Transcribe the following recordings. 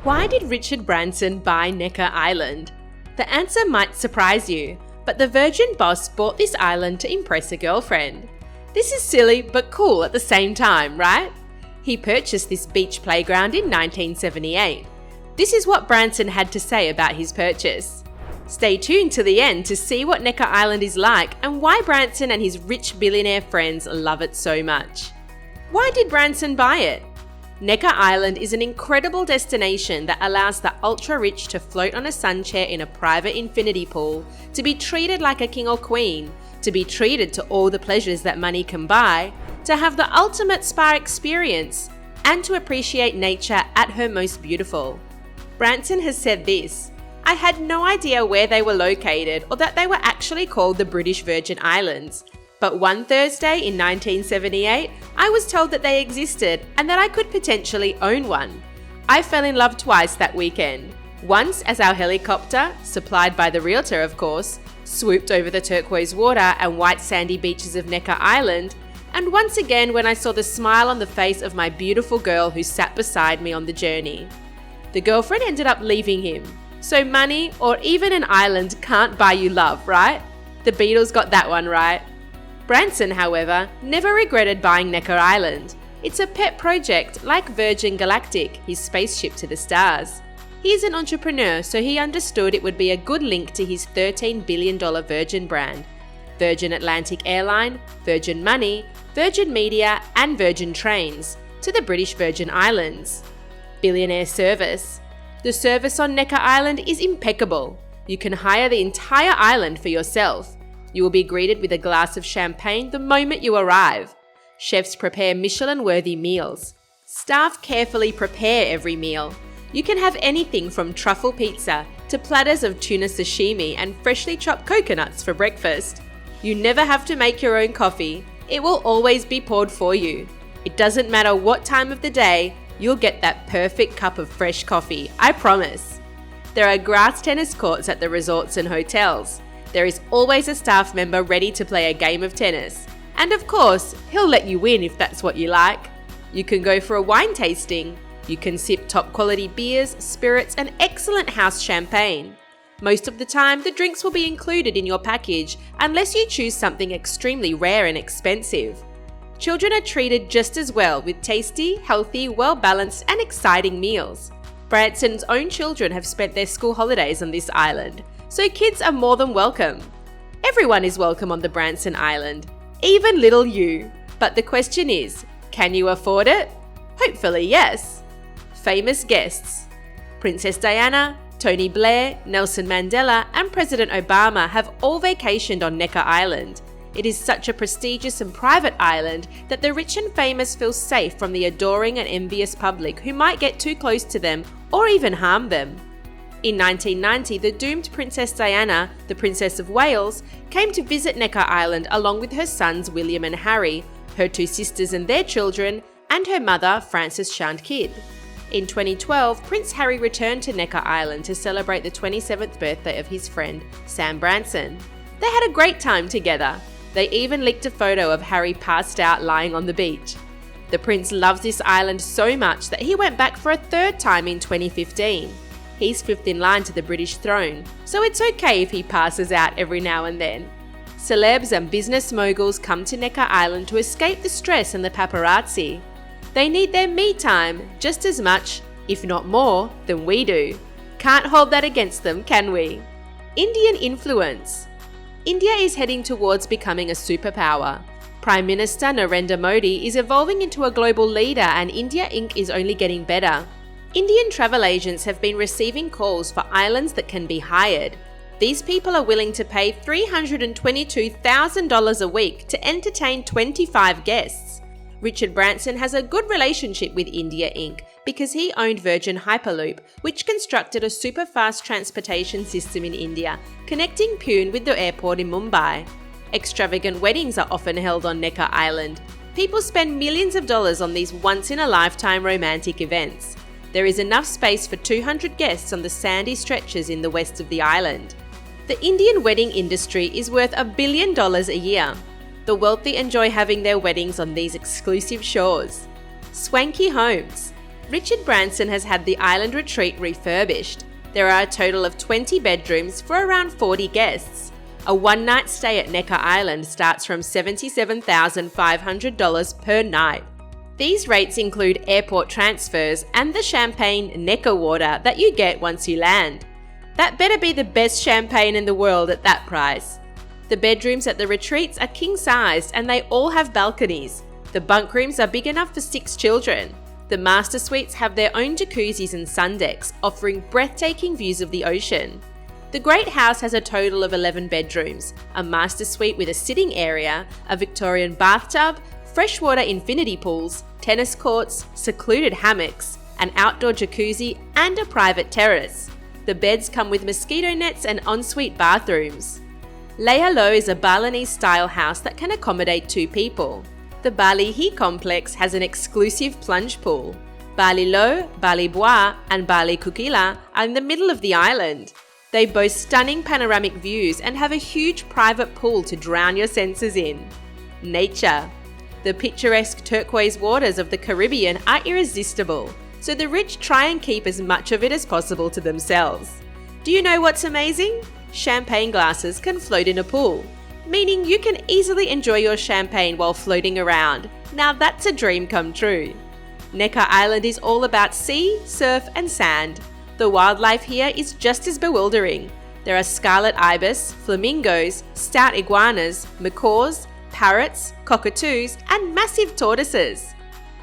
Why did Richard Branson buy Necker Island? The answer might surprise you, but the Virgin boss bought this island to impress a girlfriend. This is silly but cool at the same time, right? He purchased this beach playground in 1978. This is what Branson had to say about his purchase. Stay tuned to the end to see what Necker Island is like and why Branson and his rich billionaire friends love it so much. Why did Branson buy it? Necker Island is an incredible destination that allows the ultra-rich to float on a sun chair in a private infinity pool, to be treated like a king or queen, to be treated to all the pleasures that money can buy, to have the ultimate spa experience, and to appreciate nature at her most beautiful. Branson has said this: "I had no idea where they were located or that they were actually called the British Virgin Islands. But one Thursday in 1978, I was told that they existed and that I could potentially own one. I fell in love twice that weekend. Once as our helicopter, supplied by the realtor of course, swooped over the turquoise water and white sandy beaches of Necker Island, and once again when I saw the smile on the face of my beautiful girl who sat beside me on the journey." The girlfriend ended up leaving him. So money or even an island can't buy you love, right? The Beatles got that one right. Branson, however, never regretted buying Necker Island. It's a pet project like Virgin Galactic, his spaceship to the stars. He is an entrepreneur, so he understood it would be a good link to his $13 billion Virgin brand. Virgin Atlantic Airline, Virgin Money, Virgin Media and Virgin Trains to the British Virgin Islands. Billionaire service. The service on Necker Island is impeccable. You can hire the entire island for yourself. You will be greeted with a glass of champagne the moment you arrive. Chefs prepare Michelin-worthy meals. Staff carefully prepare every meal. You can have anything from truffle pizza to platters of tuna sashimi and freshly chopped coconuts for breakfast. You never have to make your own coffee. It will always be poured for you. It doesn't matter what time of the day, you'll get that perfect cup of fresh coffee, I promise. There are grass tennis courts at the resorts and hotels. There is always a staff member ready to play a game of tennis. And of course, he'll let you win if that's what you like. You can go for a wine tasting. You can sip top quality beers, spirits, and excellent house champagne. Most of the time, the drinks will be included in your package unless you choose something extremely rare and expensive. Children are treated just as well with tasty, healthy, well-balanced, and exciting meals. Branson's own children have spent their school holidays on this island, so kids are more than welcome. Everyone is welcome on the Branson Island, even little you. But the question is, can you afford it? Hopefully yes. Famous guests. Princess Diana, Tony Blair, Nelson Mandela, and President Obama have all vacationed on Necker Island. It is such a prestigious and private island that the rich and famous feel safe from the adoring and envious public who might get too close to them or even harm them. In 1990, the doomed Princess Diana, the Princess of Wales, came to visit Necker Island along with her sons William and Harry, her two sisters and their children, and her mother, Frances Chand Kidd. In 2012, Prince Harry returned to Necker Island to celebrate the 27th birthday of his friend, Sam Branson. They had a great time together. They even leaked a photo of Harry passed out lying on the beach. The prince loves this island so much that he went back for a third time in 2015. He's fifth in line to the British throne, so it's okay if he passes out every now and then. Celebs and business moguls come to Necker Island to escape the stress and the paparazzi. They need their me time just as much, if not more, than we do. Can't hold that against them, can we? Indian influence. India is heading towards becoming a superpower. Prime Minister Narendra Modi is evolving into a global leader, and India Inc. is only getting better. Indian travel agents have been receiving calls for islands that can be hired. These people are willing to pay $322,000 a week to entertain 25 guests. Richard Branson has a good relationship with India Inc. because he owned Virgin Hyperloop, which constructed a super-fast transportation system in India, connecting Pune with the airport in Mumbai. Extravagant weddings are often held on Necker Island. People spend millions of dollars on these once-in-a-lifetime romantic events. There is enough space for 200 guests on the sandy stretches in the west of the island. The Indian wedding industry is worth $1 billion a year. The wealthy enjoy having their weddings on these exclusive shores. Swanky homes. Richard Branson has had the island retreat refurbished. There are a total of 20 bedrooms for around 40 guests. A one-night stay at Necker Island starts from $77,500 per night. These rates include airport transfers and the champagne Necker water that you get once you land. That better be the best champagne in the world at that price. The bedrooms at the retreats are king-sized and they all have balconies. The bunk rooms are big enough for 6 children. The master suites have their own jacuzzis and sun decks, offering breathtaking views of the ocean. The Great House has a total of 11 bedrooms, a master suite with a sitting area, a Victorian bathtub, freshwater infinity pools, tennis courts, secluded hammocks, an outdoor jacuzzi, and a private terrace. The beds come with mosquito nets and ensuite bathrooms. Leia Lo is a Balinese-style house that can accommodate 2 people. The Bali He complex has an exclusive plunge pool. Bali Lo, Bali Bois, and Bali Kukila are in the middle of the island. They boast stunning panoramic views and have a huge private pool to drown your senses in. Nature. The picturesque turquoise waters of the Caribbean are irresistible, so the rich try and keep as much of it as possible to themselves. Do you know what's amazing? Champagne glasses can float in a pool, meaning you can easily enjoy your champagne while floating around. Now that's a dream come true. Necker Island is all about sea, surf and sand. The wildlife here is just as bewildering. There are scarlet ibis, flamingos, stout iguanas, macaws, parrots, cockatoos, and massive tortoises.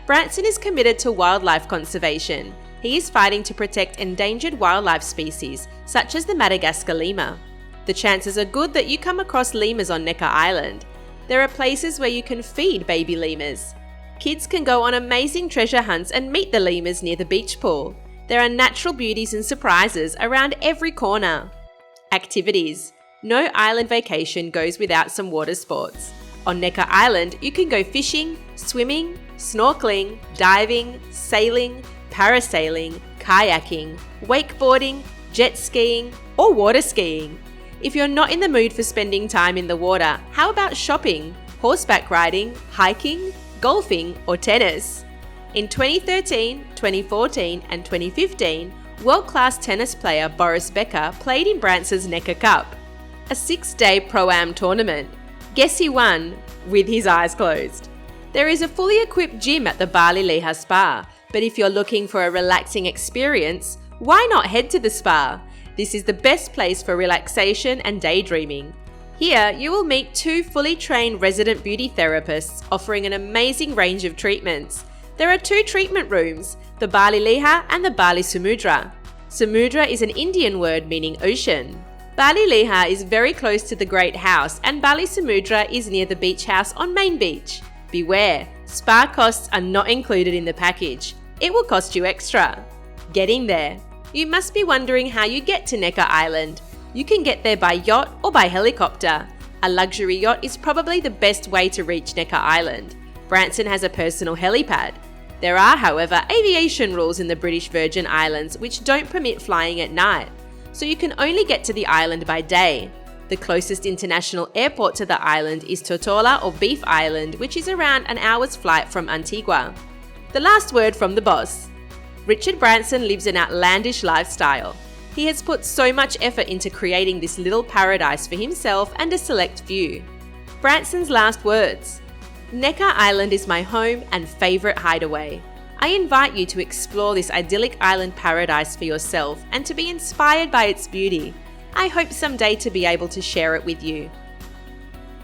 Branson is committed to wildlife conservation. He is fighting to protect endangered wildlife species, such as the Madagascar lemur. The chances are good that you come across lemurs on Necker Island. There are places where you can feed baby lemurs. Kids can go on amazing treasure hunts and meet the lemurs near the beach pool. There are natural beauties and surprises around every corner. Activities. No island vacation goes without some water sports. On Necker Island, you can go fishing, swimming, snorkeling, diving, sailing, parasailing, kayaking, wakeboarding, jet skiing, or water skiing. If you're not in the mood for spending time in the water, how about shopping, horseback riding, hiking, golfing, or tennis? In 2013, 2014, and 2015, world-class tennis player Boris Becker played in Branson's Necker Cup, a 6-day Pro-Am tournament. Guess he won with his eyes closed. There is a fully equipped gym at the Bali Leha Spa, but if you're looking for a relaxing experience, why not head to the spa? This is the best place for relaxation and daydreaming. Here, you will meet 2 fully trained resident beauty therapists offering an amazing range of treatments. There are 2 treatment rooms, the Bali Leha and the Bali Samudra. Samudra is an Indian word meaning ocean. Bali Leha is very close to the Great House and Bali Samudra is near the beach house on Main Beach. Beware, spa costs are not included in the package. It will cost you extra. Getting there. You must be wondering how you get to Necker Island. You can get there by yacht or by helicopter. A luxury yacht is probably the best way to reach Necker Island. Branson has a personal helipad. There are, however, aviation rules in the British Virgin Islands which don't permit flying at night, so you can only get to the island by day. The closest international airport to the island is Tortola or Beef Island, which is around an hour's flight from Antigua. The last word from the boss. Richard Branson lives an outlandish lifestyle. He has put so much effort into creating this little paradise for himself and a select few. Branson's last words. Necker Island is my home and favourite hideaway. I invite you to explore this idyllic island paradise for yourself and to be inspired by its beauty. I hope someday to be able to share it with you.